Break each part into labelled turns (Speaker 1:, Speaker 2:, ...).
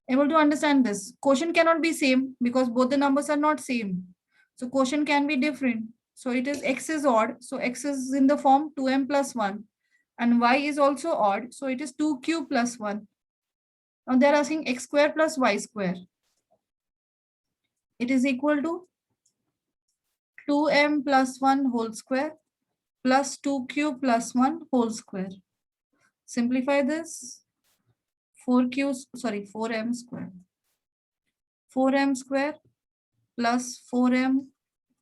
Speaker 1: Able to understand this? Quotient cannot be same because both the numbers are not same. So quotient can be different. So it is x is odd. So x is in the form 2m plus 1. And y is also odd. So it is 2q plus 1. Now they are asking x square plus y square. It is equal to 2m plus 1 whole square plus 2q plus 1 whole square. Simplify this. 4m square. 4m square plus 4m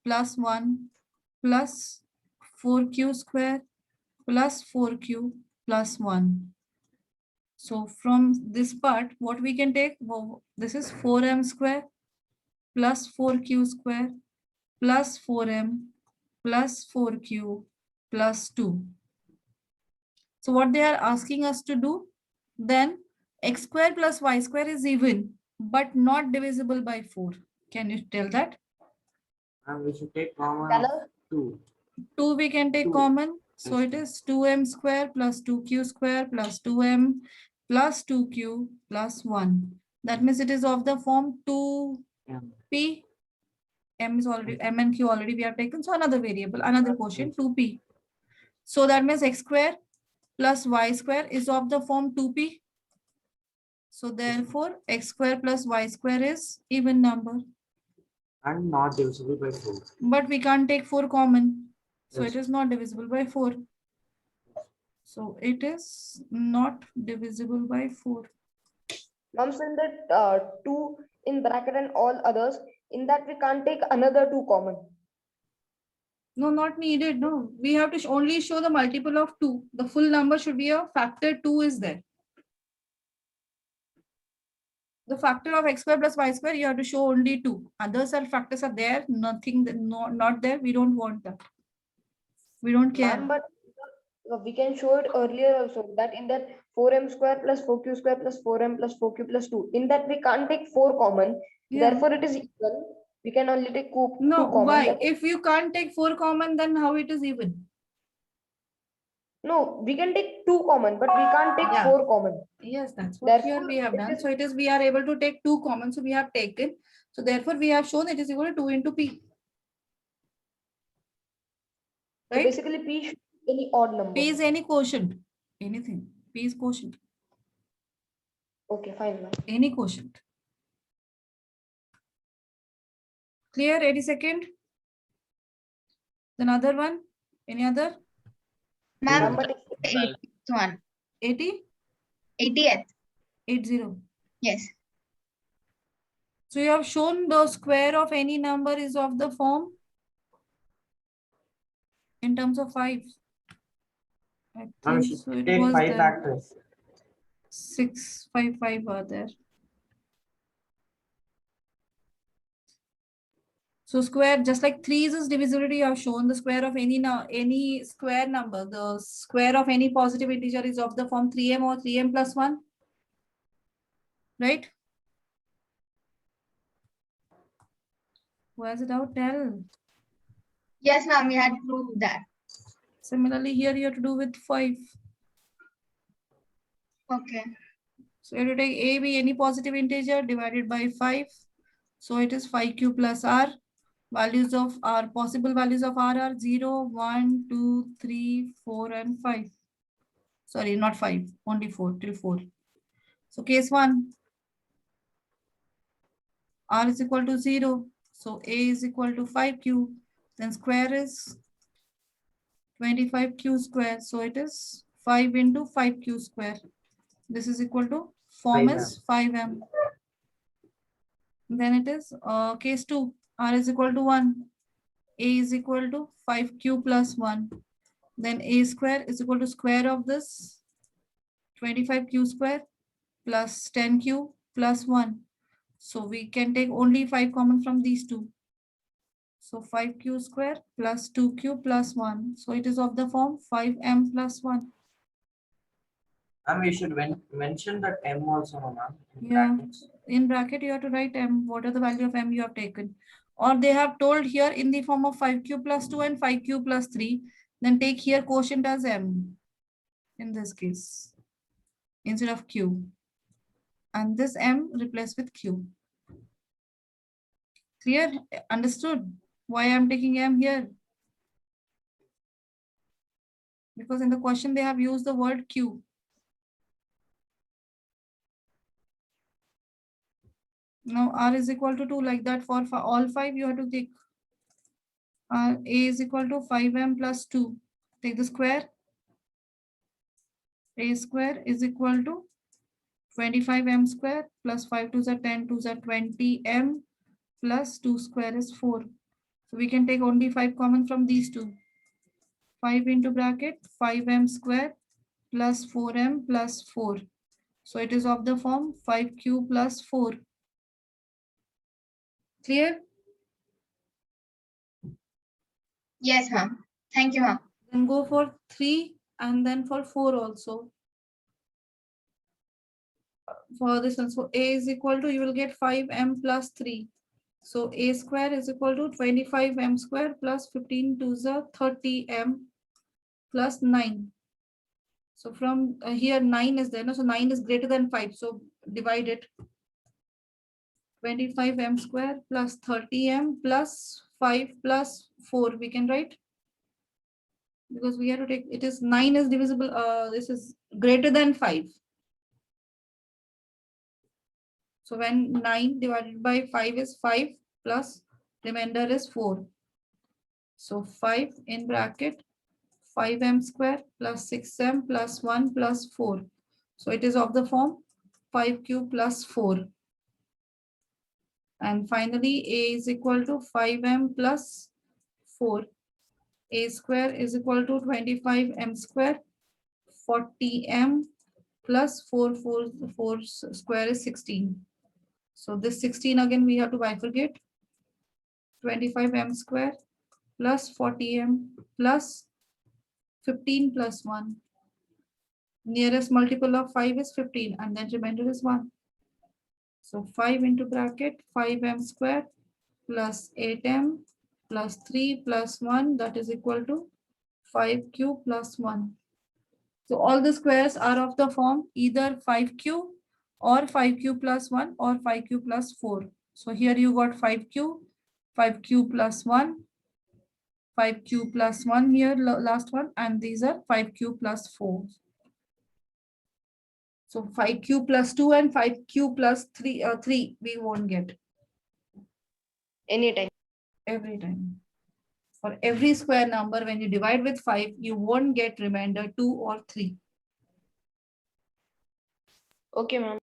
Speaker 1: plus 1 plus 4q square plus 4q plus 1. So from this part, what we can take, well, this is 4m square plus 4q square plus 4m plus 4q plus 2. So what they are asking us to do, then x square plus y square is even, but not divisible by 4. Can you tell that?
Speaker 2: And we should take common
Speaker 3: Hello?
Speaker 2: of 2.
Speaker 1: 2 we can take
Speaker 2: 2.
Speaker 1: common. So it is 2m square plus 2q square plus 2m plus 2q plus 1. That means it is of the form 2p. M is already, m and q already we have taken. So another variable, another quotient, 2p. So that means x square plus y square is of the form 2p. So therefore x square plus y square is even number.
Speaker 2: And not divisible by 4.
Speaker 1: But we can't take 4 common. So
Speaker 2: Yes.
Speaker 1: it is not divisible by 4. So it is not divisible by 4.
Speaker 3: Mom said that 2 in bracket and all others, in that we can't take another 2 common.
Speaker 1: No, not needed. No, we have to only show the multiple of 2. The full number should be a factor 2 is there. The factor of x square plus y square, you have to show only 2. Others are factors are there, nothing, not there. We don't want that. We don't care.
Speaker 3: Ma'am, but we can show it earlier also that in that 4m square plus 4q square plus 4m plus 4q plus 2. In that we can't take 4 common.
Speaker 1: Yeah.
Speaker 3: Therefore, it is equal. We can only take 2
Speaker 1: No,
Speaker 3: common.
Speaker 1: why? If you can't take 4 common, then how it is even?
Speaker 3: No, we can take 2 common, but we can't take
Speaker 1: Yeah.
Speaker 3: 4 common.
Speaker 1: Yes, that's what here
Speaker 3: Therefore,
Speaker 1: we have
Speaker 3: it
Speaker 1: done.
Speaker 3: is-
Speaker 1: So it is we are able to take 2 common. So we have taken. So therefore we have shown it is equal to 2 into p.
Speaker 3: So
Speaker 1: Right?
Speaker 3: basically, P should be any odd number.
Speaker 1: P is any quotient. Anything. P is quotient.
Speaker 3: Okay, fine, ma'am.
Speaker 1: Any quotient. Clear? 82nd? Another one? Any other?
Speaker 4: Ma'am,
Speaker 3: Ma'am, but
Speaker 4: 8th one.
Speaker 1: 80?
Speaker 4: 80th.
Speaker 1: 80.
Speaker 4: Yes.
Speaker 1: So you have shown the square of any number is of the form in terms of 5. I
Speaker 2: And
Speaker 1: think
Speaker 2: we should
Speaker 1: so it
Speaker 2: take
Speaker 1: was
Speaker 2: 5
Speaker 1: there.
Speaker 2: factors.
Speaker 1: 6, 5, 5 are there. So square, just like 3's is divisibility, you have shown the square of any square number. The square of any positive integer is of the form 3m or 3m plus 1. Right? Who has it out? Tell.
Speaker 4: Yes, ma'am, we had proved that.
Speaker 1: Similarly, here you have to do with 5.
Speaker 4: Okay.
Speaker 1: So you have to take a be any positive integer divided by 5. So it is 5q plus r. Values of r, possible values of r are 0, 1, 2, 3, 4, and 5. Sorry, not 5, only 4, till 4. So case 1, r is equal to 0. So a is equal to 5q. Then square is 25q square. So it is 5 into 5q square. This is equal to form
Speaker 2: 5m.
Speaker 1: is 5m. Then it is case 2, r is equal to 1. A is equal to 5q plus 1. Then a square is equal to square of this 25q square plus 10q plus 1. So we can take only 5 common from these two. So 5q square plus 2q plus 1. So it is of the form 5m plus 1.
Speaker 2: And we should mention that m also, ma'am.
Speaker 1: Yeah. In bracket, you have to write m. What are the value of m you have taken? Or they have told here in the form of 5q plus 2 and 5q plus 3. Then take here quotient as m in this case instead of q. and this m replaced with q. Clear? Understood why I'm taking m here? Because in the question they have used the word q. Now r is equal to 2, like that for all 5 you have to take a is equal to 5m plus 2. Take the square. A square is equal to 25m square plus 5 2s are 10, 2s are 20m plus 2 square is 4. So we can take only 5 common from these two. 5 into bracket 5m square plus 4m plus 4. So it is of the form 5q plus 4. Clear?
Speaker 4: Yes, ma'am. Thank you, ma'am.
Speaker 1: Then go for 3 and then for 4 also. For this one, so a is equal to, you will get 5m plus 3. So a square is equal to 25m square plus 15 to the 30m plus 9. So from here 9 is there, no? So 9 is greater than 5. So divide it. 25m square plus 30m plus 5 plus 4 we can write. Because we have to take, it is 9 is divisible, this is greater than 5. So when 9 divided by 5 is 5 plus remainder is 4. So 5 in bracket 5m square plus 6m plus 1 plus 4. So it is of the form 5q plus 4. And finally a is equal to 5m plus 4. A square is equal to 25m square 40m plus 4 square is 16. So this 16 again we have to bifurcate. 25m square plus 40m plus 15 plus 1. Nearest multiple of 5 is 15 and then remainder is 1. So 5 into bracket 5m square plus 8m plus 3 plus 1, that is equal to 5q plus 1. So all the squares are of the form either 5q or 5q plus 1 or 5q plus 4. So here you got 5q, 5q plus 1, 5q plus 1 here, last one, and these are 5q plus 4. So 5q plus 2 and 5q plus 3 we won't get
Speaker 3: Anytime.
Speaker 1: every time. For every square number, when you divide with 5, you won't get remainder 2 or 3.
Speaker 3: Okay, ma'am.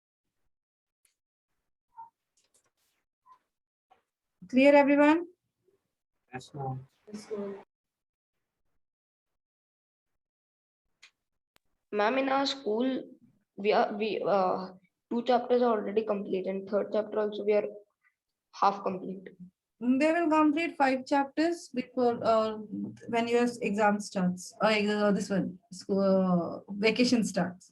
Speaker 1: Clear, everyone?
Speaker 2: Yes, ma'am.
Speaker 3: Ma'am, in our school, we 2 chapters are already complete, and 3rd chapter also we are half complete.
Speaker 1: They will complete 5 chapters before when your exam starts. This one, school, vacation starts.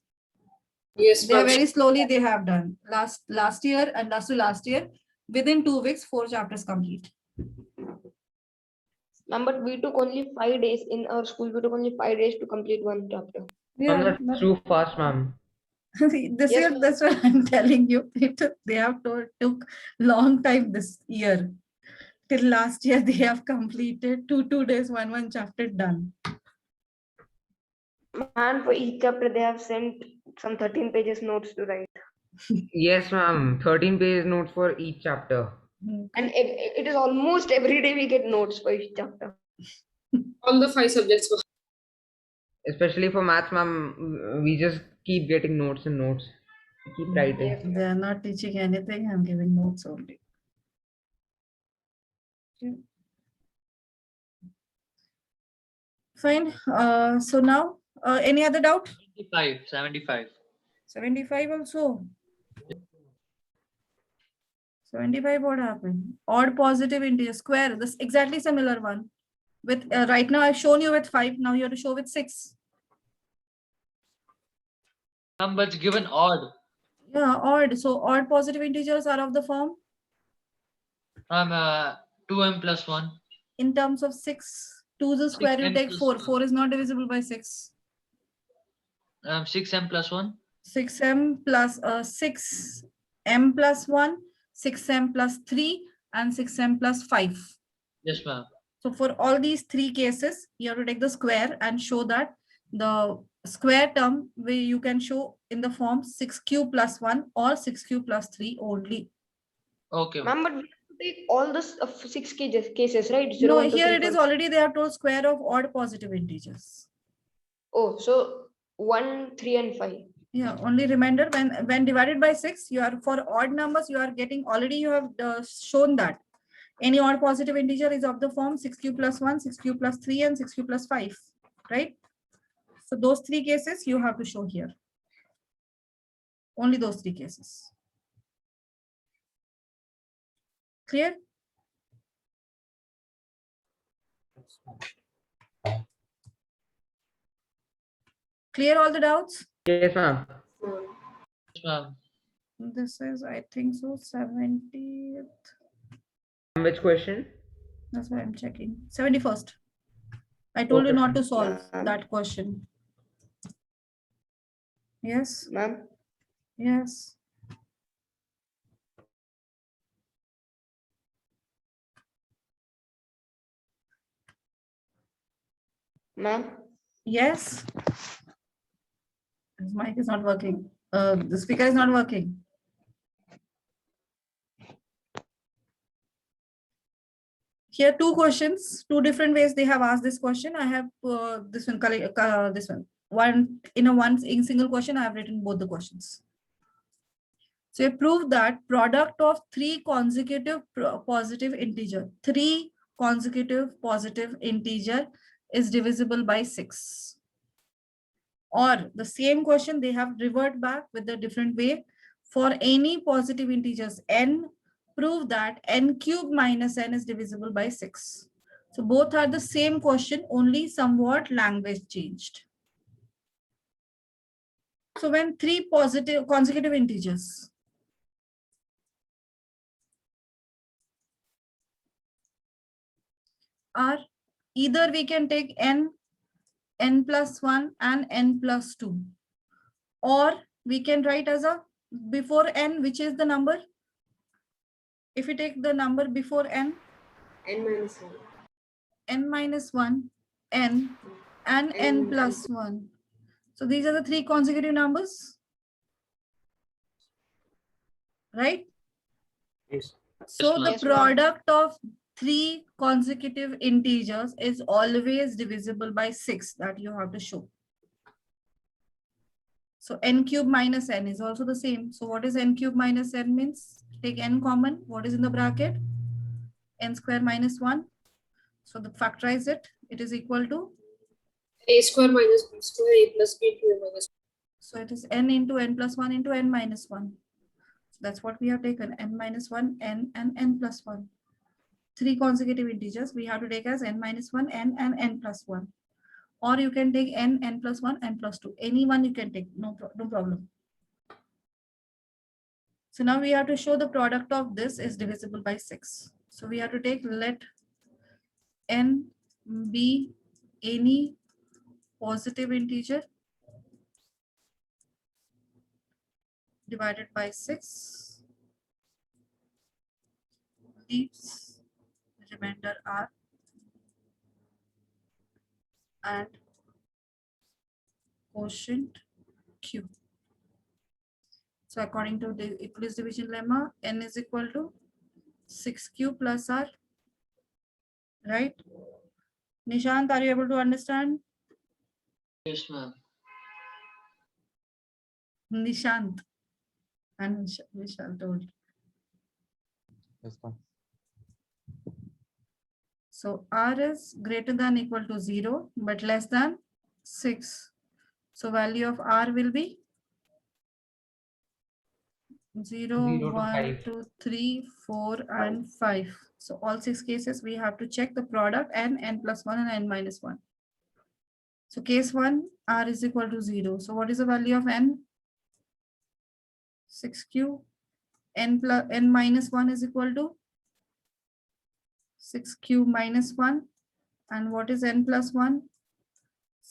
Speaker 5: Yes,
Speaker 1: They are
Speaker 5: ma'am.
Speaker 1: very slowly they have done. Last year and last year, within 2 weeks, 4 chapters complete.
Speaker 3: Ma'am, but we took only 5 days in our school. We took only 5 days to complete 1 chapter.
Speaker 1: Yeah,
Speaker 6: That's too fast, ma'am.
Speaker 1: this
Speaker 3: Yes,
Speaker 1: year,
Speaker 3: ma'am.
Speaker 1: that's what I'm telling you. They have took long time this year. Till last year, they have completed 2 days, one chapter done.
Speaker 3: And for each chapter, they have sent some 13 pages notes to write.
Speaker 6: Yes, ma'am. 13-page notes for each chapter.
Speaker 3: And it is almost every day we get notes for each chapter.
Speaker 5: All the 5 subjects were.
Speaker 6: Especially for maths, ma'am, we just keep getting notes and notes. We keep writing.
Speaker 3: Yes,
Speaker 1: They are not teaching anything. I'm giving notes only. Okay. Fine. So now, any other doubt?
Speaker 7: 75.
Speaker 1: 75 also. 75, what happened? Odd positive integer square. This exactly similar one. With right now I've shown you with 5. Now you have to show with 6.
Speaker 7: But given odd.
Speaker 1: Yeah, odd. So odd positive integers are of the form
Speaker 7: 2m plus 1.
Speaker 1: in terms of 6. 2 the square, you
Speaker 7: 6m
Speaker 1: take
Speaker 7: plus
Speaker 1: 4.
Speaker 7: 1.
Speaker 1: 4 is not divisible by 6.
Speaker 7: 6m plus 1.
Speaker 1: 6m plus 6m plus 1, 6m plus 3, and 6m plus 5.
Speaker 7: Yes, ma'am.
Speaker 1: So for all these three cases, you have to take the square and show that the square term where you can show in the form 6q plus 1 or 6q plus 3 only.
Speaker 7: Okay, ma'am.
Speaker 3: Ma'am, but we have to take all this 6 cases, right?
Speaker 1: No,
Speaker 3: 0, 1, 2,
Speaker 1: here
Speaker 3: 3,
Speaker 1: it is
Speaker 3: 4.
Speaker 1: already they have told square of odd positive integers.
Speaker 3: Oh, so 1, 3, and 5.
Speaker 1: Yeah, only reminder when divided by 6, you are for odd numbers, you are getting already you have shown that any odd positive integer is of the form 6q plus 1, 6q plus 3, and 6q plus 5, right? So those three cases you have to show here. Only those three cases. Clear? Clear all the doubts?
Speaker 6: Yes, ma'am.
Speaker 7: Yes, ma'am.
Speaker 1: This is, I think so, 70th.
Speaker 6: Which question?
Speaker 1: That's why I'm checking. 71st. I told you
Speaker 6: Okay,
Speaker 1: not to
Speaker 6: ma'am.
Speaker 1: solve
Speaker 3: Ma'am.
Speaker 1: that question. Yes,
Speaker 3: Ma'am,
Speaker 1: yes.
Speaker 3: ma'am,
Speaker 1: Yes. His mic is not working. The speaker is not working. Here, two questions, two different ways they have asked this question. I have this one, this one. In single question, I have written both the questions. So you prove that product of three consecutive positive integer is divisible by 6. Or the same question they have revert back with a different way. For any positive integers n, prove that n cube minus n is divisible by 6. So both are the same question, only somewhat language changed. So when three positive consecutive integers are either we can take n plus 1 and n plus 2, or we can write as a before n, which is the number. If we take the number before n,
Speaker 5: N minus 1.
Speaker 1: n minus 1, n, and n plus 1. So these are the three consecutive numbers, right?
Speaker 2: Yes.
Speaker 1: So the
Speaker 7: Yes,
Speaker 3: ma'am.
Speaker 1: product of three consecutive integers is always divisible by 6, that you have to show. So n cube minus n is also the same. So what is n cube minus n means? Take n common. What is in the bracket? N square minus 1. So the factorize it. It is equal to,
Speaker 5: A square minus B square, A plus B into A minus.
Speaker 1: so it is n into n plus 1 into n minus 1. So that's what we have taken, n minus 1, n, and n plus 1. Three consecutive integers we have to take as n minus 1, n, and n plus 1. Or you can take n, n plus 1, n plus 2. Any one you can take, no problem. So now we have to show the product of this is divisible by 6. So we have to take, let n be any positive integer divided by 6, leaves remainder r, and quotient q. So according to the Euclid's division lemma, n is equal to 6q plus r, right? Nishant, are you able to understand?
Speaker 7: Yes, ma'am.
Speaker 1: Nishant and Vishal told.
Speaker 8: Yes, ma'am.
Speaker 1: So r is greater than equal to 0 but less than 6. So value of r will be 0,
Speaker 6: 0 to
Speaker 1: 1,
Speaker 6: 5.
Speaker 1: 2, 3, 4, and 5. So all 6 cases we have to check the product n, n plus 1, and n minus 1. So case 1, r is equal to 0. So what is the value of n? 6q. N minus 1 is equal to 6q minus 1. And what is n plus 1?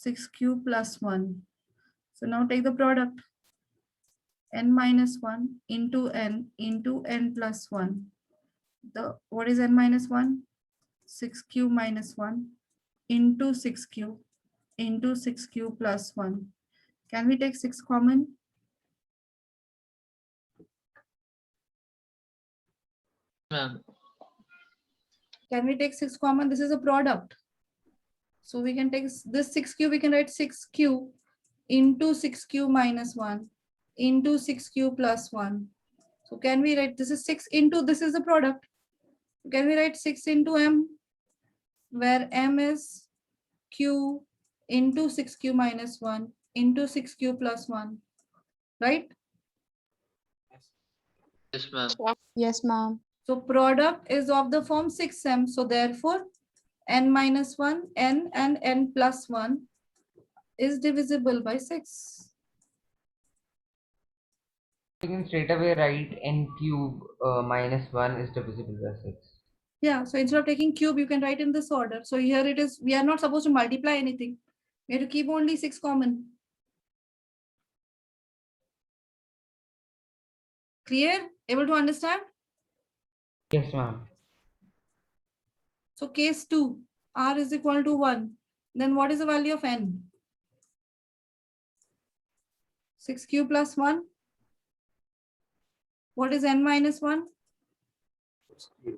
Speaker 1: 6q plus 1. So now take the product. n minus 1 into n plus 1. What is n minus 1? 6q minus 1 into 6q into 6q plus 1. Can we take 6 common?
Speaker 7: Ma'am.
Speaker 1: Can we take 6 common? This is a product. So we can take this 6q, we can write 6q into 6q minus 1 into 6q plus 1. So can we write this is 6 into this is the product. Can we write 6 into m, where m is q into 6q minus 1 into 6q plus 1, right?
Speaker 7: Yes, ma'am.
Speaker 9: Yes, ma'am.
Speaker 1: So product is of the form 6m. So therefore, n minus 1, n and n plus 1 is divisible by 6.
Speaker 6: You can straight away write n cube minus 1 is divisible by 6.
Speaker 1: Yeah, so instead of taking cube, you can write in this order. So here it is, we are not supposed to multiply anything. We have to keep only 6 common. Clear? Able to understand?
Speaker 6: Yes, ma'am.
Speaker 1: So case 2, r is equal to 1. Then what is the value of n? 6q plus 1. What is n minus 1?
Speaker 2: 6q.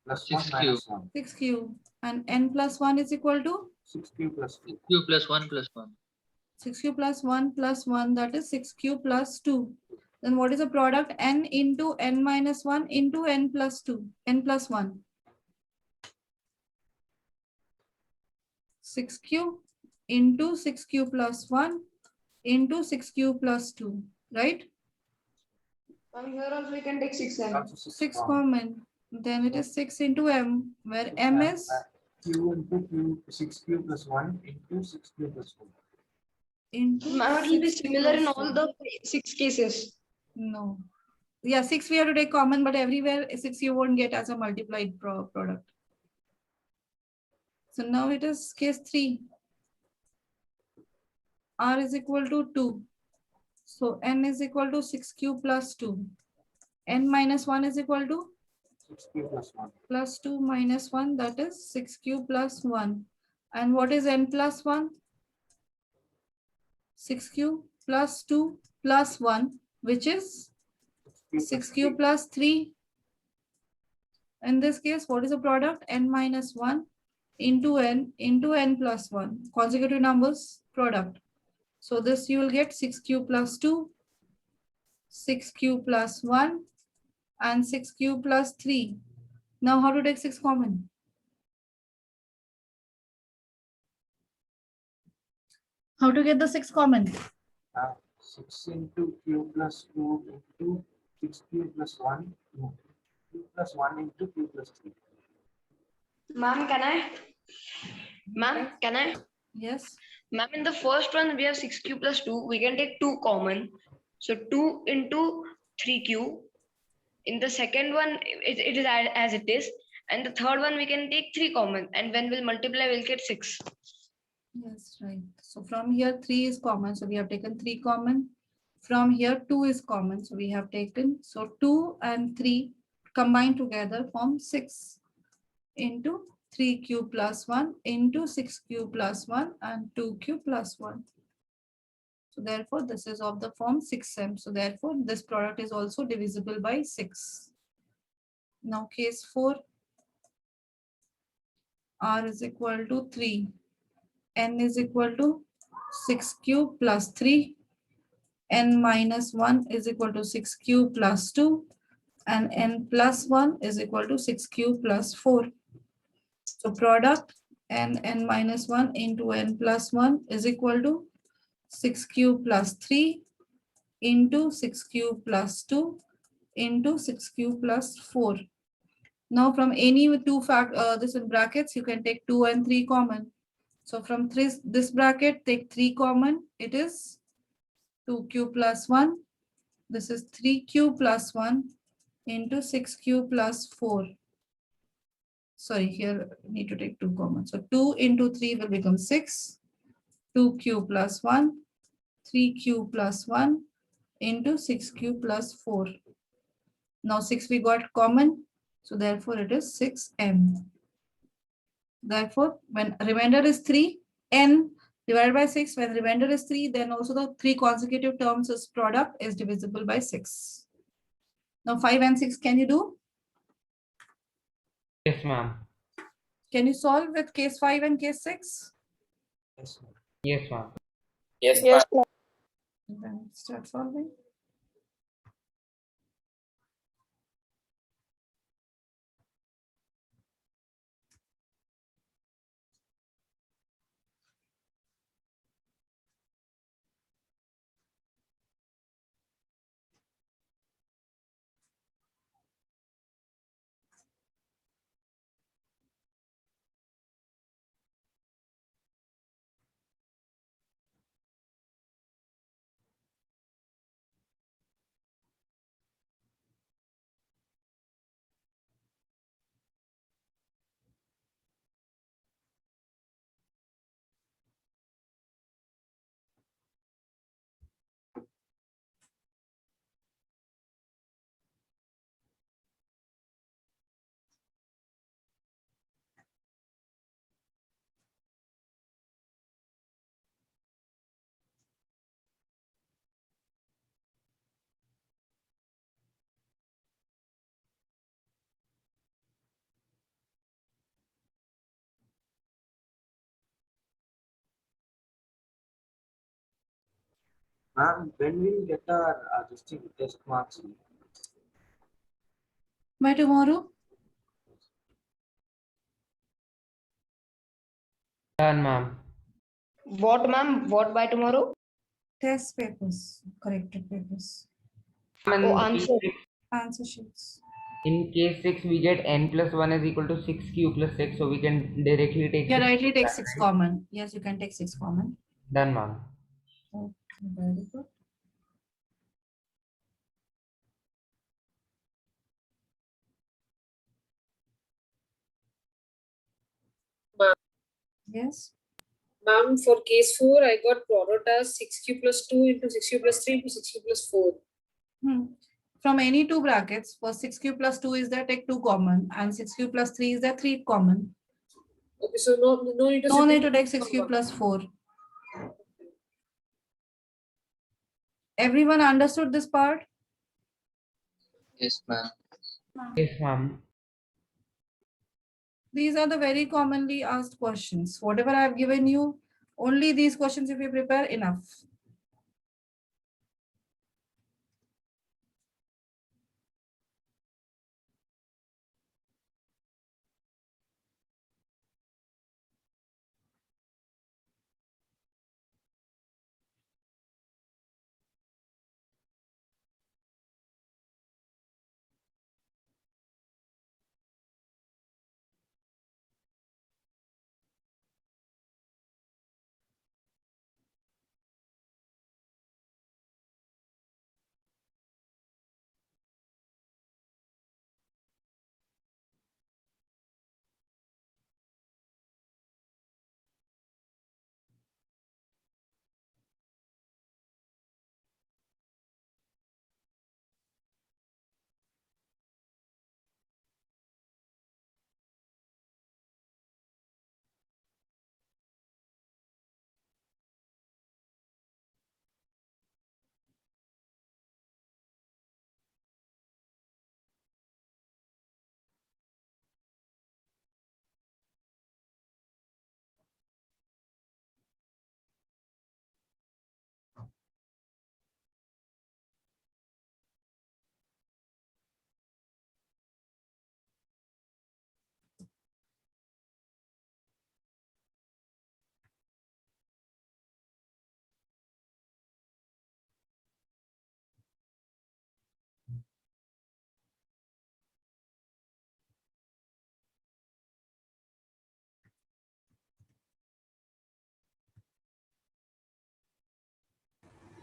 Speaker 2: Plus 1
Speaker 7: 6q.
Speaker 2: minus 1.
Speaker 1: 6q. And n plus 1 is equal to
Speaker 2: 6q plus 2.
Speaker 7: Q plus 1 plus 1.
Speaker 1: 6q plus 1, that is 6q plus 2. Then what is the product? N into n minus 1 into n plus 2, n plus 1. 6q into 6q plus 1 into 6q plus 2, right?
Speaker 3: From here also we can take 6m.
Speaker 2: Also
Speaker 1: 6
Speaker 2: common.
Speaker 1: common. Then it is 6 into m, where m is
Speaker 2: q into q, 6q plus 1 into 6q plus 4.
Speaker 1: into
Speaker 3: Ma'am, it will be
Speaker 1: 6q
Speaker 3: similar in
Speaker 1: plus
Speaker 3: all
Speaker 1: 1.
Speaker 3: the 6 cases.
Speaker 1: No. Yeah, 6 we have to take common, but everywhere 6 you won't get as a multiplied product. So now it is case 3. R is equal to 2. So n is equal to 6q plus 2. N minus 1 is equal to
Speaker 2: 6q plus 1.
Speaker 1: plus 2 minus 1, that is 6q plus 1. And what is n plus 1? 6q plus 2 plus 1, which is 6q plus 3. In this case, what is the product? N minus 1 into n plus 1. Consecutive numbers, product. So this you will get 6q plus 2, 6q plus 1, and 6q plus 3. Now how to take 6 common? How to get the 6 common?
Speaker 2: 6 into q plus 2 into 6q plus 1. No, q plus 1 into q plus 3.
Speaker 3: Ma'am, can I? Ma'am, can I?
Speaker 1: Yes.
Speaker 3: Ma'am, in the first one, we have 6q plus 2. We can take 2 common. So 2 into 3q. In the second one, it is as it is. And the third one, we can take 3 common. And when we'll multiply, we'll get 6.
Speaker 1: Yes, right. So from here 3 is common. So we have taken 3 common. From here 2 is common. So we have taken, so 2 and 3 combined together form 6 into 3q plus 1 into 6q plus 1 and 2q plus 1. So therefore this is of the form 6m. So therefore this product is also divisible by 6. Now case 4, r is equal to 3. N is equal to 6q plus 3. N minus 1 is equal to 6q plus 2. And n plus 1 is equal to 6q plus 4. So product n minus 1 into n plus 1 is equal to 6q plus 3 into 6q plus 2 into 6q plus 4. Now from any two this in brackets, you can take 2 and 3 common. So from this bracket, take 3 common. It is 2q plus 1. This is 3q plus 1 into 6q plus 4. Sorry, here need to take 2 common. So 2 into 3 will become 6. 2q plus 1, 3q plus 1 into 6q plus 4. Now 6 we got common, so therefore it is 6m. Therefore, when remainder is 3, n divided by 6, when remainder is 3, then also the 3 consecutive terms as product is divisible by 6. Now 5 and 6, can you do?
Speaker 6: Yes, ma'am.
Speaker 1: Can you solve with case 5 and case 6?
Speaker 2: Yes, ma'am.
Speaker 6: Yes, ma'am.
Speaker 9: Yes,
Speaker 1: Then start solving.
Speaker 2: Ma'am, when will we get our this thing, test marks?
Speaker 1: By tomorrow?
Speaker 6: Done, ma'am.
Speaker 3: What, ma'am? What by tomorrow?
Speaker 1: Test papers, corrected papers,
Speaker 6: And
Speaker 3: Oh,
Speaker 6: in
Speaker 3: answer.
Speaker 1: answer sheets.
Speaker 6: in case 6, we get n plus 1 is equal to 6q plus 6, so we can directly take
Speaker 1: Yeah,
Speaker 6: 6.
Speaker 1: rightly take 6 common. Yes, you can take 6 common.
Speaker 6: Done, ma'am.
Speaker 1: Okay, very good. Yes.
Speaker 5: Ma'am, for case 4, I got product as 6q plus 2 into 6q plus 3 into 6q plus 4.
Speaker 1: From any two brackets, for 6q plus 2 is there, take 2 common, and 6q plus 3 is there, 3 common.
Speaker 5: Okay, so no need to
Speaker 1: No need to
Speaker 5: simplify
Speaker 1: take 6q plus 4. Everyone understood this part?
Speaker 7: Yes, ma'am.
Speaker 6: Yes, ma'am.
Speaker 1: These are the very commonly asked questions. Whatever I have given you, only these questions if you prepare, enough.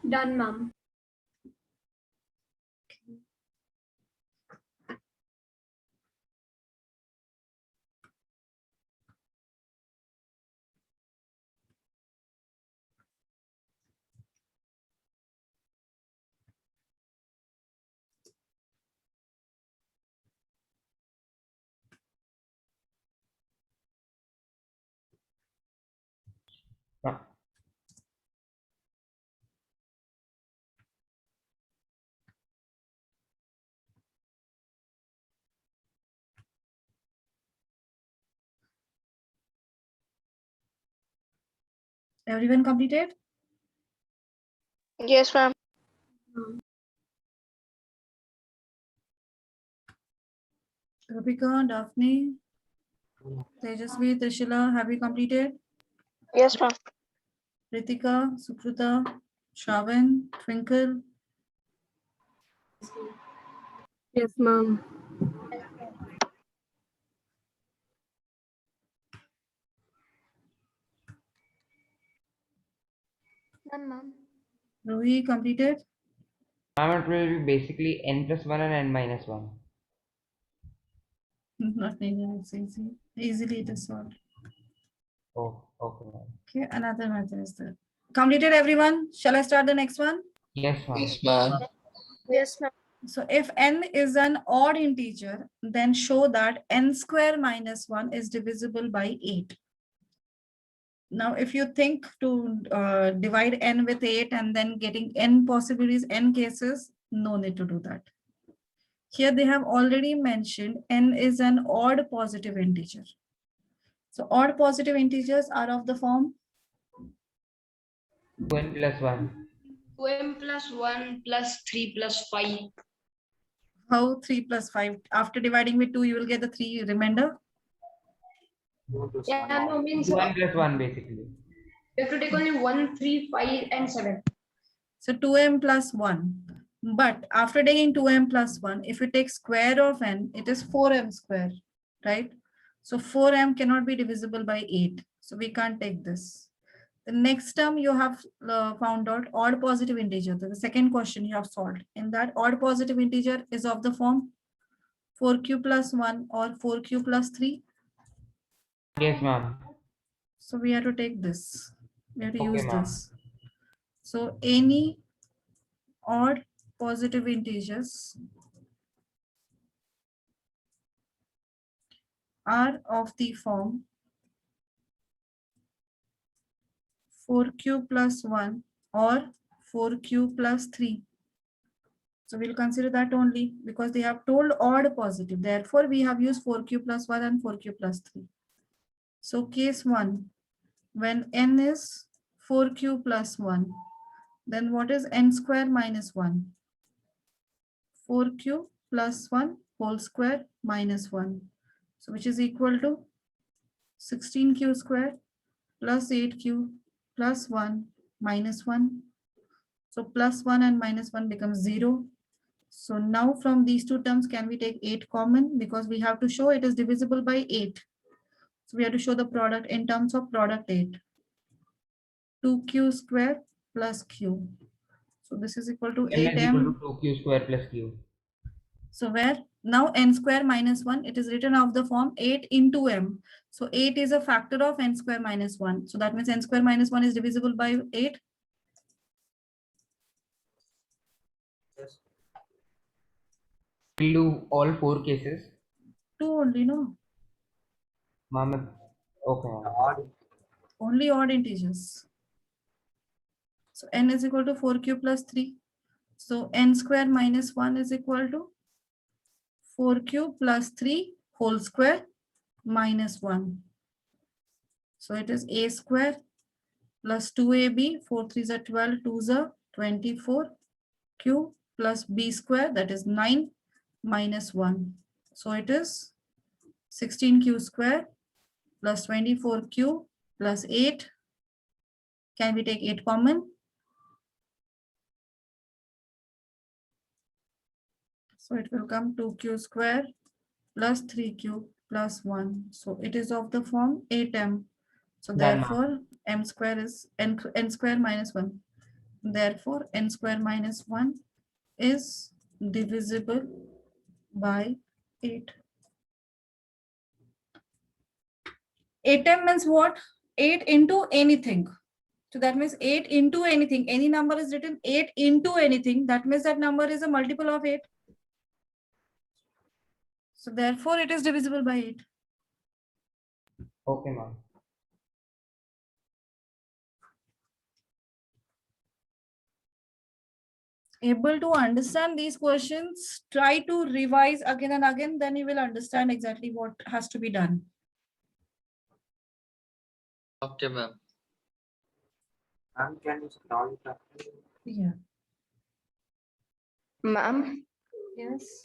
Speaker 9: done, ma'am.
Speaker 6: Ma-
Speaker 1: Everyone completed?
Speaker 3: Yes, ma'am.
Speaker 1: Rupika, Daphne, Tejasvi, Trishila, have you completed?
Speaker 3: Yes, ma'am.
Speaker 1: Ritika, Sukruta, Shravan, Twinkle,
Speaker 9: Yes, ma'am.
Speaker 4: Done, ma'am.
Speaker 1: Ruhi completed?
Speaker 6: Ma'am, it will be basically n plus 1 and n minus 1.
Speaker 1: Not needed, it's easy. Easily it is solved.
Speaker 6: Oh, okay, ma'am.
Speaker 1: Okay, another method is there. Completed everyone? Shall I start the next one?
Speaker 6: Yes, ma'am.
Speaker 7: Yes, ma'am.
Speaker 3: Yes, ma'am.
Speaker 1: So if n is an odd integer, then show that n square minus 1 is divisible by 8. Now, if you think to divide n with 8 and then getting n possibilities, n cases, no need to do that. Here they have already mentioned n is an odd positive integer. So odd positive integers are of the form
Speaker 6: 2n plus 1.
Speaker 3: 2m plus 1 plus 3 plus 5.
Speaker 1: how 3 plus 5. After dividing with 2, you will get the 3 remainder.
Speaker 2: 2 plus
Speaker 3: Yeah,
Speaker 2: 1.
Speaker 3: no, means
Speaker 6: 2n plus 1 basically.
Speaker 3: you have to take only 1, 3, 5, and 7.
Speaker 1: So 2m plus 1. But after taking 2m plus 1, if you take square of n, it is 4m square, right? So 4m cannot be divisible by 8. So we can't take this. The next term you have found out odd positive integer. The second question you have solved. In that odd positive integer is of the form 4q plus 1 or 4q plus 3.
Speaker 6: Yes, ma'am.
Speaker 1: So we have to take this. We have to
Speaker 6: Okay,
Speaker 1: use
Speaker 6: ma'am.
Speaker 1: this. So any odd positive integers are of the form 4q plus 1 or 4q plus 3. So we'll consider that only because they have told odd positive. Therefore, we have used 4q plus 1 and 4q plus 3. So case 1, when n is 4q plus 1, then what is n square minus 1? 4q plus 1 whole square minus 1. So which is equal to 16q square plus 8q plus 1 minus 1. So plus 1 and minus 1 becomes 0. So now from these two terms, can we take 8 common? Because we have to show it is divisible by 8. So we have to show the product in terms of product 8. 2q square plus q. So this is equal to
Speaker 6: m is equal
Speaker 1: 8m.
Speaker 6: to 2q square plus q.
Speaker 1: So where now n square minus 1, it is written of the form 8 into m. So 8 is a factor of n square minus 1. So that means n square minus 1 is divisible by 8.
Speaker 2: Yes.
Speaker 6: We'll do all 4 cases.
Speaker 1: 2 only, no?
Speaker 6: Ma'am, okay, ma'am.
Speaker 2: Odd.
Speaker 1: Only odd integers. So n is equal to 4q plus 3. So n square minus 1 is equal to 4q plus 3 whole square minus 1. So it is a square plus 2ab, 4 3s are 12, 2s are 24, q plus b square, that is 9 minus 1. So it is 16q square plus 24q plus 8. Can we take 8 common? So it will come 2q square plus 3q plus 1. So it is of the form 8m. So
Speaker 6: Done, ma'am.
Speaker 1: therefore, m square is n square minus 1. Therefore, n square minus 1 is divisible by 8. 8m means what? 8 into anything. So that means 8 into anything. Any number is written 8 into anything. That means that number is a multiple of 8. So therefore, it is divisible by 8.
Speaker 6: Okay, ma'am.
Speaker 1: able to understand these questions, try to revise again and again, then you will understand exactly what has to be done.
Speaker 7: Okay, ma'am.
Speaker 2: Ma'am, can you scroll it up?
Speaker 1: Yeah.
Speaker 3: Ma'am,
Speaker 1: Yes.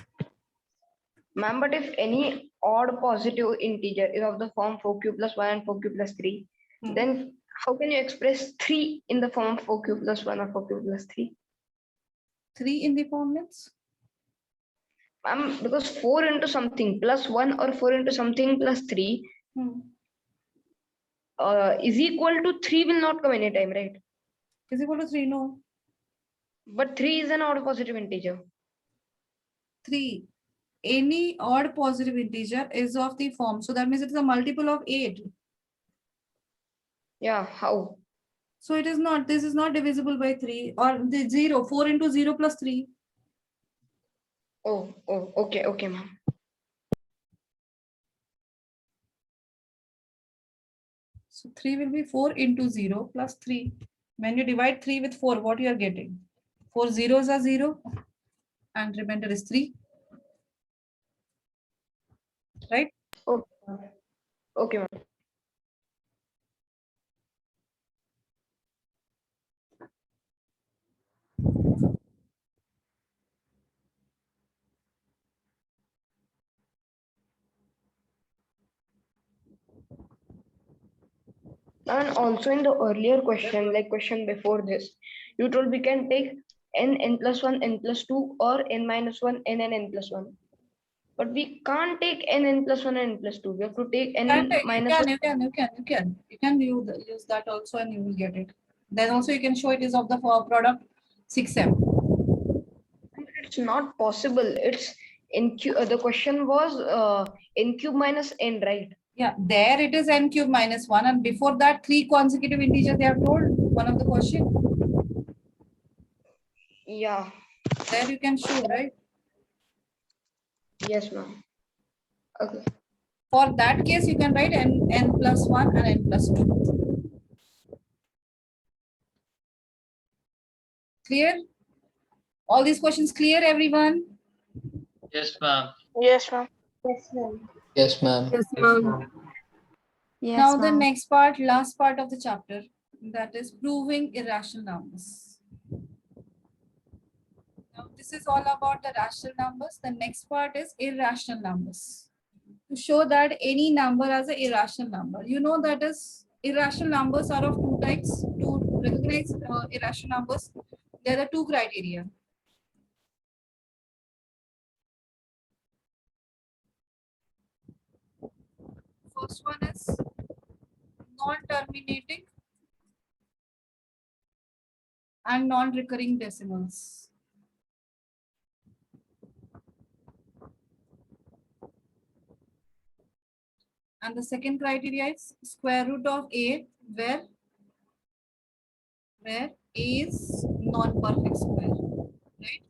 Speaker 3: ma'am, but if any odd positive integer is of the form 4q plus 1 and 4q plus 3, then how can you express 3 in the form of 4q plus 1 or 4q plus 3?
Speaker 1: 3 in the form means?
Speaker 3: Because 4 into something plus 1 or 4 into something plus 3 is equal to 3 will not come anytime, right?
Speaker 1: Is equal to 3, no.
Speaker 3: But 3 is an odd positive integer.
Speaker 1: 3. Any odd positive integer is of the form. So that means it is a multiple of 8.
Speaker 3: Yeah, how?
Speaker 1: So it is not, this is not divisible by 3 or the 0. 4 into 0 plus 3.
Speaker 3: Oh, okay, ma'am.
Speaker 1: So 3 will be 4 into 0 plus 3. When you divide 3 with 4, what you are getting? 4 zeros are 0 and remainder is 3. Right?
Speaker 3: Okay, ma'am. And also in the earlier question, like question before this, you told we can take n plus 1, n plus 2, or n minus 1, n and n plus 1. But we can't take n plus 1 and n plus 2. We have to take n minus 1.
Speaker 1: You can use that also and you will get it. Then also you can show it is of the product 6m.
Speaker 3: It's not possible. It's n cube. The question was n cube minus n, right?
Speaker 1: Yeah, there it is n cube minus 1 and before that 3 consecutive integers they have told one of the question.
Speaker 3: Yeah.
Speaker 1: There you can show, right?
Speaker 3: Yes, ma'am. Okay.
Speaker 1: For that case, you can write n plus 1 and n plus 2. Clear? All these questions clear, everyone?
Speaker 7: Yes, ma'am.
Speaker 9: Yes, ma'am.
Speaker 7: Yes, ma'am.
Speaker 9: Yes, ma'am.
Speaker 1: Now the next part, last part of the chapter, that is proving irrational numbers. Now this is all about the rational numbers. The next part is irrational numbers. To show that any number as an irrational number. You know that is irrational numbers are of two types. To recognize irrational numbers, there are two criteria. First one is non-terminating and non-recurring decimals. And the second criteria is square root of a where a is non-perfect square, right?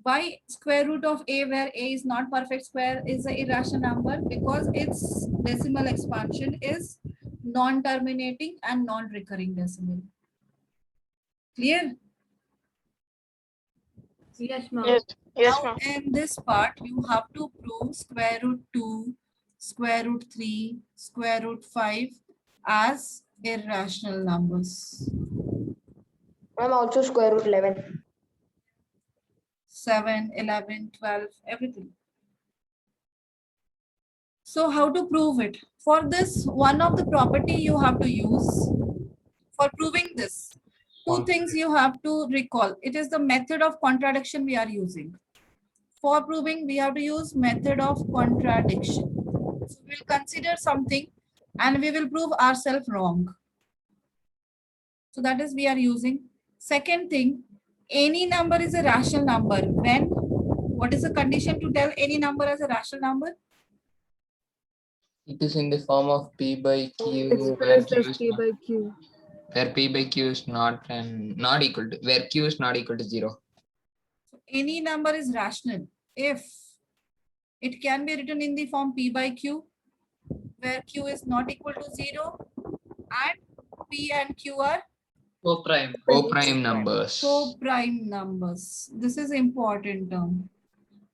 Speaker 1: Why square root of a where a is not perfect square is an irrational number? Because its decimal expansion is non-terminating and non-recurring decimal. Clear?
Speaker 9: Yes, ma'am.
Speaker 1: Now in this part, you have to prove square root 2, square root 3, square root 5 as irrational numbers.
Speaker 3: I'm also square root 11.
Speaker 1: 7, 11, 12, everything. So how to prove it? For this, one of the property you have to use for proving this. Two things you have to recall. It is the method of contradiction we are using. For proving, we have to use method of contradiction. So we'll consider something and we will prove ourselves wrong. So that is we are using. Second thing, any number is a rational number. When? What is the condition to tell any number as a rational number?
Speaker 7: It is in the form of P by Q, where
Speaker 9: Expressed
Speaker 7: Q
Speaker 9: as
Speaker 7: is
Speaker 9: P by Q.
Speaker 7: where P by Q is not equal to, where Q is not equal to 0.
Speaker 1: So any number is rational if it can be written in the form P by Q, where Q is not equal to 0 and P and Q are
Speaker 10: Co-prime.
Speaker 7: Co-prime numbers.
Speaker 1: co-prime numbers. This is important term.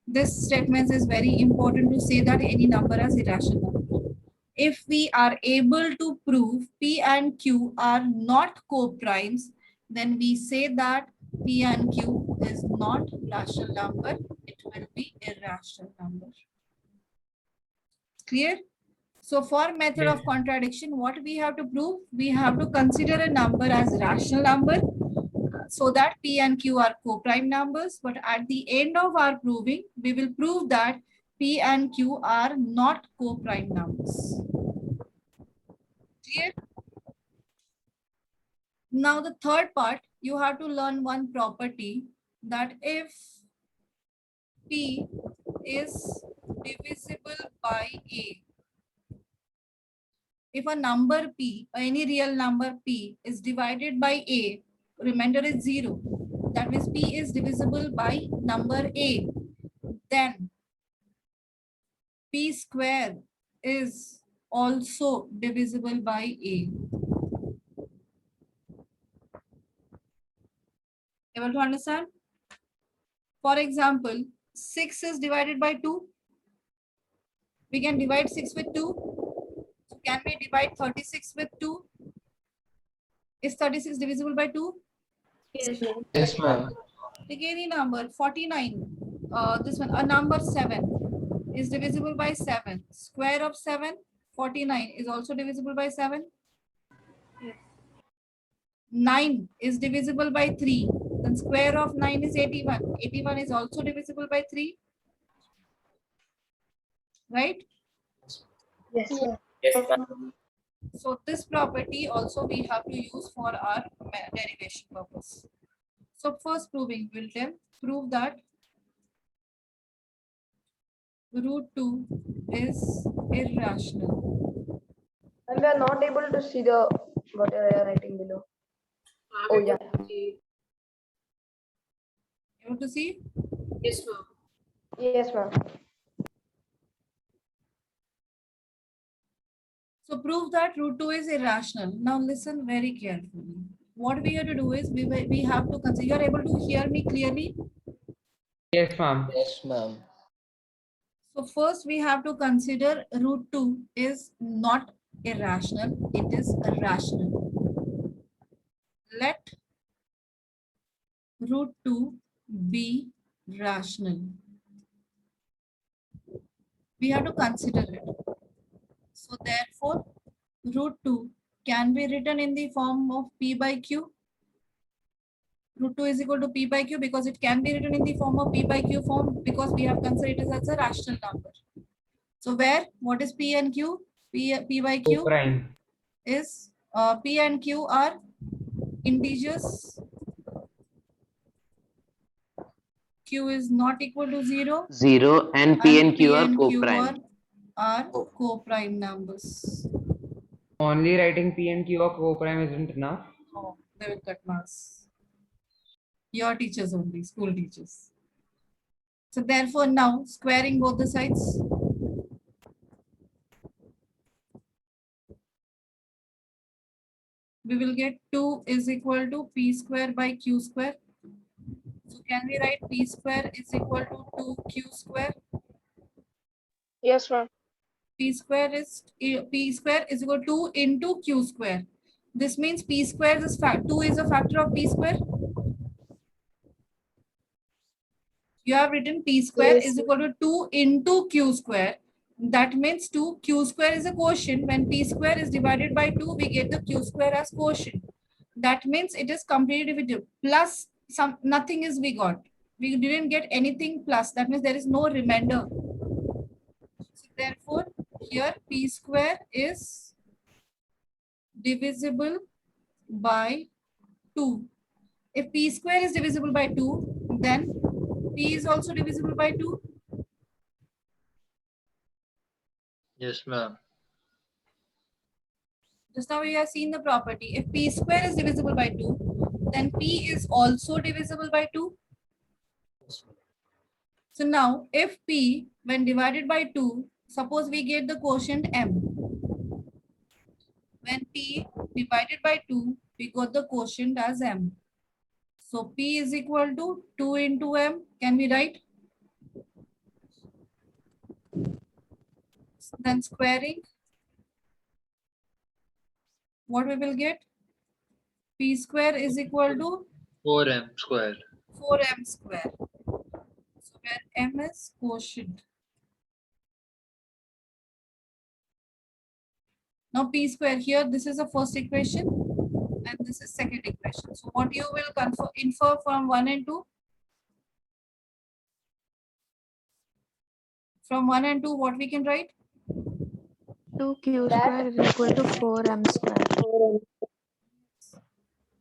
Speaker 1: This statement is very important to say that any number is irrational number. If we are able to prove P and Q are not co-primes, then we say that P and Q is not rational number. It will be irrational number. Clear? So for method of contradiction, what we have to prove? We have to consider a number as rational number so that P and Q are co-prime numbers. But at the end of our proving, we will prove that P and Q are not co-prime numbers. Clear? Now the third part, you have to learn one property that if P is divisible by A, if a number P, or any real number P is divided by A, remainder is 0. That means P is divisible by number A. Then P square is also divisible by A. Able to understand? For example, 6 is divided by 2. We can divide 6 with 2. So can we divide 36 with 2? Is 36 divisible by 2?
Speaker 9: Yes, ma'am.
Speaker 7: Yes, ma'am.
Speaker 1: Take any number, 49. This one, a number 7 is divisible by 7. Square of 7, 49 is also divisible by 7.
Speaker 9: Yes.
Speaker 1: 9 is divisible by 3. Then square of 9 is 81. 81 is also divisible by 3. Right?
Speaker 4: Yes, sir.
Speaker 1: So this property also we have to use for our derivation purpose. So first proving, we'll prove that root 2 is irrational.
Speaker 9: And we are not able to see the whatever you are writing below. Oh, yeah.
Speaker 1: Able to see?
Speaker 5: Yes, ma'am.
Speaker 9: Yes, ma'am.
Speaker 1: So prove that root 2 is irrational. Now listen very carefully. What we have to do is we have to consider. You are able to hear me clearly?
Speaker 6: Yes, ma'am.
Speaker 10: Yes, ma'am.
Speaker 1: So first we have to consider root 2 is not irrational. It is rational. Let root 2 be rational. We have to consider it. So therefore, root 2 can be written in the form of P by Q. Root 2 is equal to P by Q because it can be written in the form of P by Q form because we have considered it as a rational number. So where, what is P and Q? P by Q
Speaker 6: Co-prime.
Speaker 1: is, P and Q are integers. Q is not equal to 0.
Speaker 10: 0 and P and Q are co-prime.
Speaker 1: are co-prime numbers.
Speaker 6: Only writing P and Q or co-prime isn't enough.
Speaker 1: Oh, they will cut marks. Your teachers only, school teachers. So therefore now squaring both the sides. We will get 2 is equal to P square by Q square. So can we write P square is equal to 2Q square?
Speaker 9: Yes, ma'am.
Speaker 1: P square is equal to 2 into Q square. This means P square is 2 is a factor of P square. You have written P square is equal to 2 into Q square. That means 2Q square is a quotient. When P square is divided by 2, we get the Q square as quotient. That means it is completely divided. Plus nothing is we got. We didn't get anything plus. That means there is no remainder. So therefore, here P square is divisible by 2. If P square is divisible by 2, then P is also divisible by 2.
Speaker 10: Yes, ma'am.
Speaker 1: Just now we have seen the property. If P square is divisible by 2, then P is also divisible by 2. So now if P when divided by 2, suppose we get the quotient M. When P divided by 2, we got the quotient as M. So P is equal to 2 into M. Can we write? Then squaring. What we will get? P square is equal to
Speaker 10: 4m square.
Speaker 1: 4M square. So where M is quotient. Now P square here, this is the first equation and this is second equation. So what you will infer from 1 and 2? From 1 and 2, what we can write?
Speaker 4: 2q square is equal to 4m square.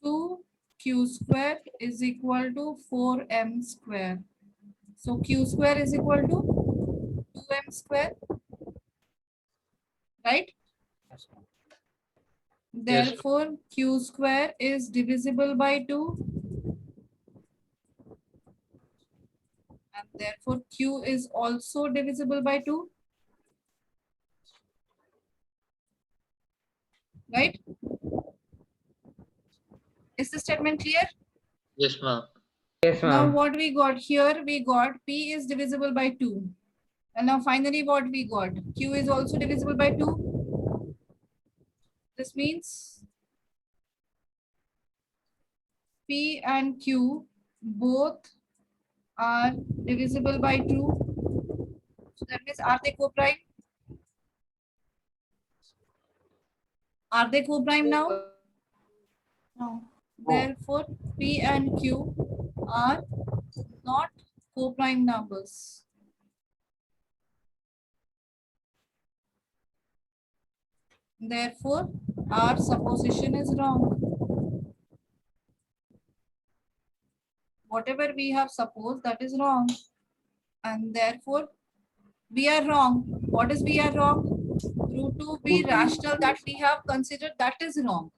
Speaker 1: 2q square is equal to 4m square. So q square is equal to 2m square, right?
Speaker 2: Yes, ma'am.
Speaker 1: Therefore, q square is divisible by 2. And therefore, q is also divisible by 2. Right? Is the statement clear?
Speaker 10: Yes, ma'am.
Speaker 6: Yes,
Speaker 1: Now
Speaker 6: ma'am.
Speaker 1: what we got here, we got P is divisible by 2. And now finally what we got? Q is also divisible by 2. This means P and Q both are divisible by 2. So that means are they co-prime? Are they co-prime now? No. Therefore, P and Q are not co-prime numbers. Therefore, our supposition is wrong. Whatever we have supposed, that is wrong. And therefore, we are wrong. What is we are wrong? Root 2 be rational that we have considered, that is wrong.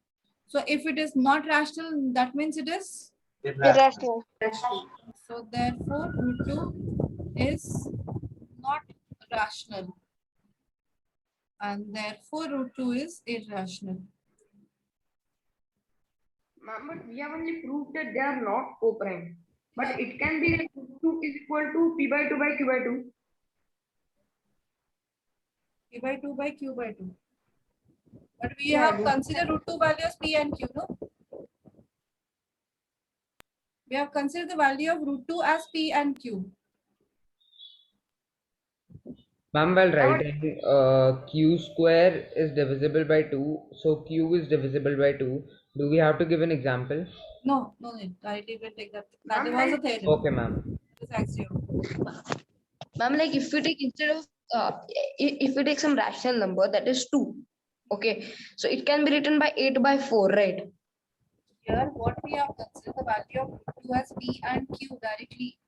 Speaker 1: So if it is not rational, that means it is
Speaker 9: Irrational.
Speaker 1: so therefore root 2 is not rational and therefore root 2 is irrational.
Speaker 3: Ma'am, but we have only proved that they are not co-prime. But it can be like 2 is equal to P by 2 by Q by 2.
Speaker 1: P by 2 by Q by 2. But we
Speaker 3: Yeah,
Speaker 1: have considered root 2 values P and Q, no? We have considered the value of root 2 as P and Q.
Speaker 6: Ma'am, while writing q square is divisible by 2, so q is divisible by 2. Do we have to give an example?
Speaker 1: No, no need. Directly we'll take that. That
Speaker 3: Ma'am,
Speaker 1: was a
Speaker 3: like,
Speaker 1: theorem.
Speaker 6: Okay, ma'am.
Speaker 1: This is axiom.
Speaker 3: ma'am, like if we take instead of if we take some rational number that is 2, okay, so it can be written by 8 by 4, right?
Speaker 1: Here, what we have considered the value of root 2 as P and Q directly.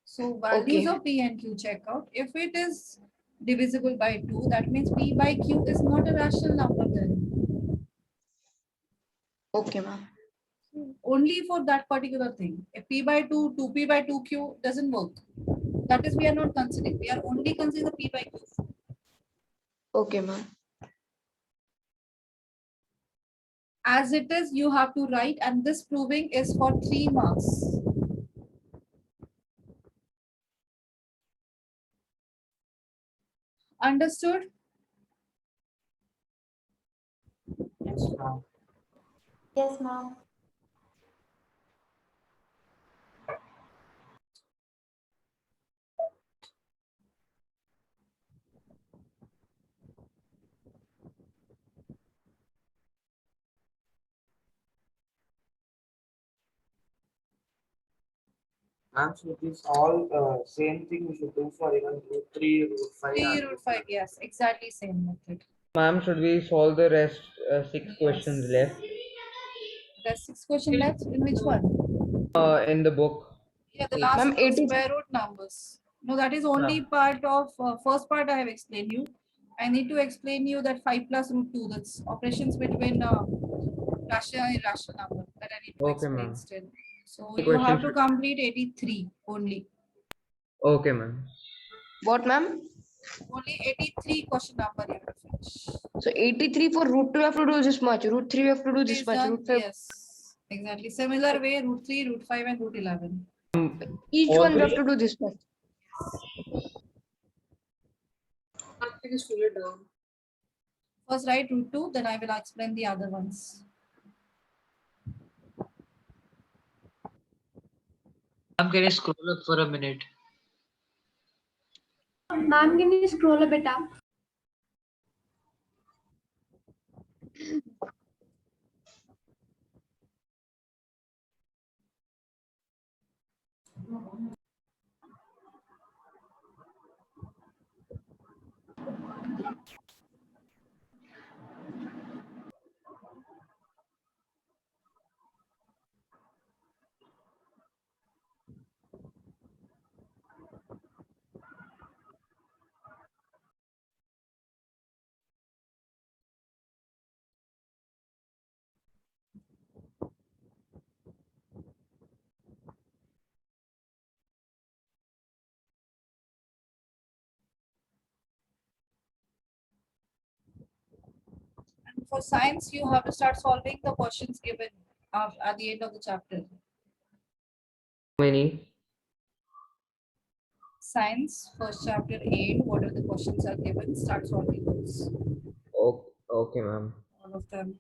Speaker 1: So values
Speaker 3: Okay.
Speaker 1: of P and Q check out. If it is divisible by 2, that means P by Q is not a rational number then.
Speaker 3: Okay, ma'am.
Speaker 1: Only for that particular thing. If P by 2, 2P by 2Q doesn't work. That is we are not considering. We are only considering the P by Q.
Speaker 3: Okay, ma'am.
Speaker 1: As it is, you have to write and this proving is for 3 marks. Understood?
Speaker 2: Yes, ma'am.
Speaker 9: Yes, ma'am.
Speaker 2: Ma'am, so this all same thing we should do for even root 3, root 5.
Speaker 1: 3
Speaker 2: and
Speaker 1: root 5, yes, exactly same method.
Speaker 6: Ma'am, should we solve the rest 6 questions left
Speaker 1: There's 6 questions left. In which one?
Speaker 6: in the book?
Speaker 1: Yeah, the last
Speaker 3: Ma'am, 80.
Speaker 1: square root numbers. No, that is only part of first part I have explained you. I need to explain you that 5 plus root 2. That's operations between rational and irrational number that I need to
Speaker 6: Okay,
Speaker 1: explain
Speaker 6: ma'am.
Speaker 1: still. So
Speaker 6: Any
Speaker 1: you have
Speaker 6: questions?
Speaker 1: to complete 83 only.
Speaker 6: Okay, ma'am.
Speaker 3: What, ma'am?
Speaker 1: Only 83 question number you have to finish.
Speaker 3: So 83 for root 2 we have to do this much. Root 3 we have to do this
Speaker 1: Is
Speaker 3: much.
Speaker 1: done,
Speaker 3: Root 5.
Speaker 1: yes, exactly. Similar way, root 3, root 5, and root 11.
Speaker 3: Each
Speaker 6: All
Speaker 3: one we have
Speaker 6: three?
Speaker 3: to do this much.
Speaker 5: Something is fully down.
Speaker 1: First write root 2, then I will explain the other ones.
Speaker 10: Ma'am, can you scroll up for a minute?
Speaker 11: Ma'am, can you scroll a bit up?
Speaker 1: And for science, you have to start solving the questions given at the end of the chapter.
Speaker 6: Many?
Speaker 1: Science, first chapter 8, whatever the questions are given, start solving those.
Speaker 6: Okay, ma'am.
Speaker 1: All of them.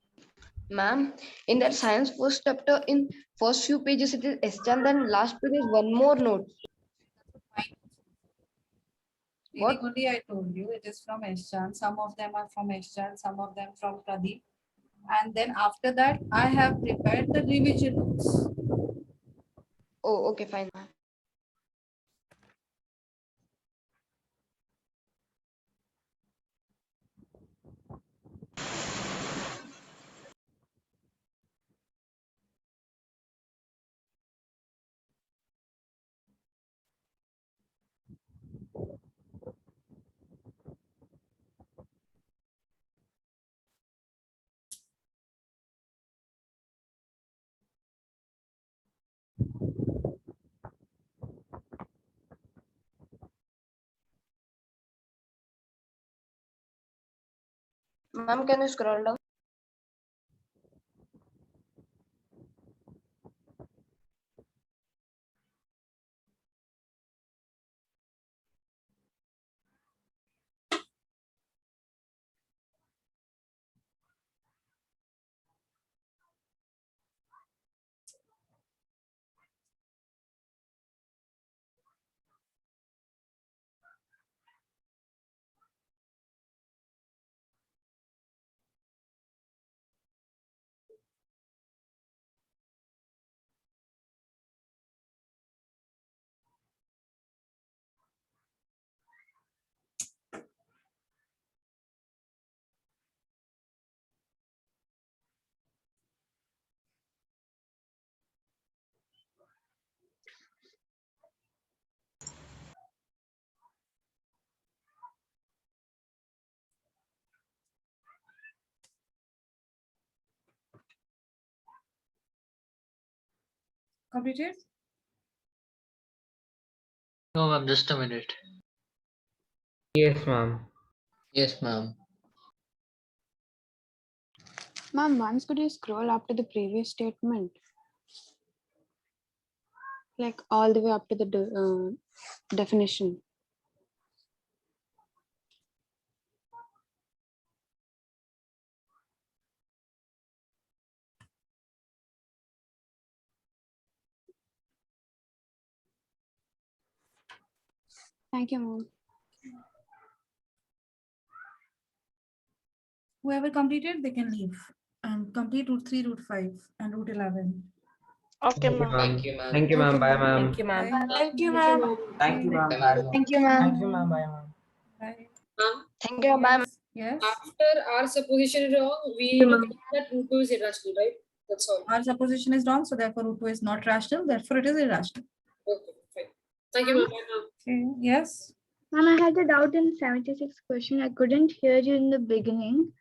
Speaker 3: Ma'am, in that science first chapter, in first few pages it is S-chan, then last page is one more note. What?
Speaker 1: Reading only I told you, it is from Eschan. Some of them are from Eschan, some of them from Pradeep. And then after that, I have prepared the revision notes.
Speaker 3: Oh, okay, fine, ma'am. Ma'am, can you scroll down?
Speaker 1: Completed?
Speaker 10: No, ma'am, just a minute.
Speaker 6: Yes, ma'am.
Speaker 7: Yes, ma'am.
Speaker 4: Ma'am, once could you scroll up to the previous statement? Like all the way up to the definition. Thank you, ma'am.
Speaker 1: Whoever completed, they can leave and complete root 3, root 5, and root 11.
Speaker 4: Okay,
Speaker 6: Thank you,
Speaker 4: ma'am.
Speaker 6: ma'am.
Speaker 7: Thank you, ma'am.
Speaker 6: Thank you, ma'am. Bye, ma'am.
Speaker 9: Thank you, ma'am.
Speaker 1: Bye.
Speaker 9: Thank you,
Speaker 5: Thank you,
Speaker 9: ma'am.
Speaker 5: ma'am.
Speaker 2: Thank you, ma'am.
Speaker 7: Thank
Speaker 9: Thank you, ma'am.
Speaker 2: Thank you, ma'am. Bye, ma'am.
Speaker 1: Bye.
Speaker 5: Ma'am,
Speaker 3: Thank you, ma'am.
Speaker 1: Yes.
Speaker 5: after our supposition is wrong, we know that root 2 is irrational, right? That's all.
Speaker 1: Our supposition is wrong, so therefore root 2 is not rational, therefore it is irrational.
Speaker 5: Okay, fine. Thank you, ma'am. Bye, ma'am.
Speaker 1: Okay. Yes.
Speaker 11: Ma'am, I had a doubt in 76 question. I couldn't hear you in the beginning.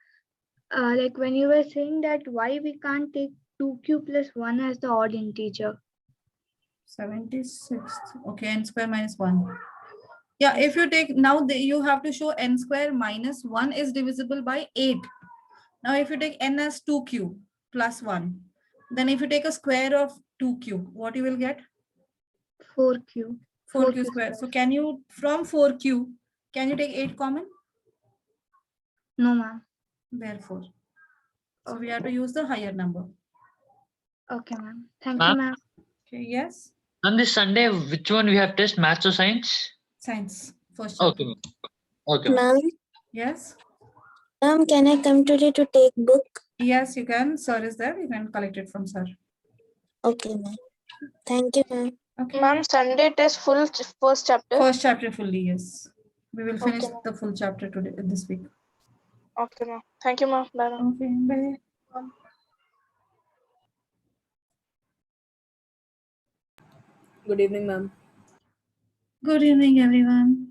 Speaker 11: Like when you were saying that why we can't take 2q plus 1 as the odd integer.
Speaker 1: 76. Okay, n square minus 1. Yeah, if you take now, you have to show n square minus 1 is divisible by 8. Now, if you take n as 2q plus 1, then if you take a square of 2q, what you will get?
Speaker 11: 4q.
Speaker 1: 4q square. So can you, from 4q, can you take 8 common?
Speaker 11: No, ma'am.
Speaker 1: Therefore, so we have to use the higher number.
Speaker 11: Okay, ma'am. Thank you,
Speaker 10: Ma'am?
Speaker 11: ma'am.
Speaker 1: Okay, yes?
Speaker 10: On this Sunday, which one we have test, maths or science?
Speaker 1: Science, first chapter.
Speaker 10: Okay, ma'am. Okay, ma'am.
Speaker 12: Ma'am,
Speaker 1: Yes?
Speaker 12: ma'am, can I come today to take book?
Speaker 1: Yes, you can. Sir is there. You can collect it from sir.
Speaker 12: Okay, ma'am. Thank you, ma'am.
Speaker 1: Okay.
Speaker 9: Ma'am, Sunday test full first chapter.
Speaker 1: First chapter fully, yes. We will finish
Speaker 9: Okay, ma'am.
Speaker 1: the full chapter today, this week.
Speaker 9: Okay, ma'am. Thank you, ma'am. Bye, ma'am.
Speaker 1: Okay, bye.
Speaker 5: Good evening, ma'am.
Speaker 1: Good evening, everyone.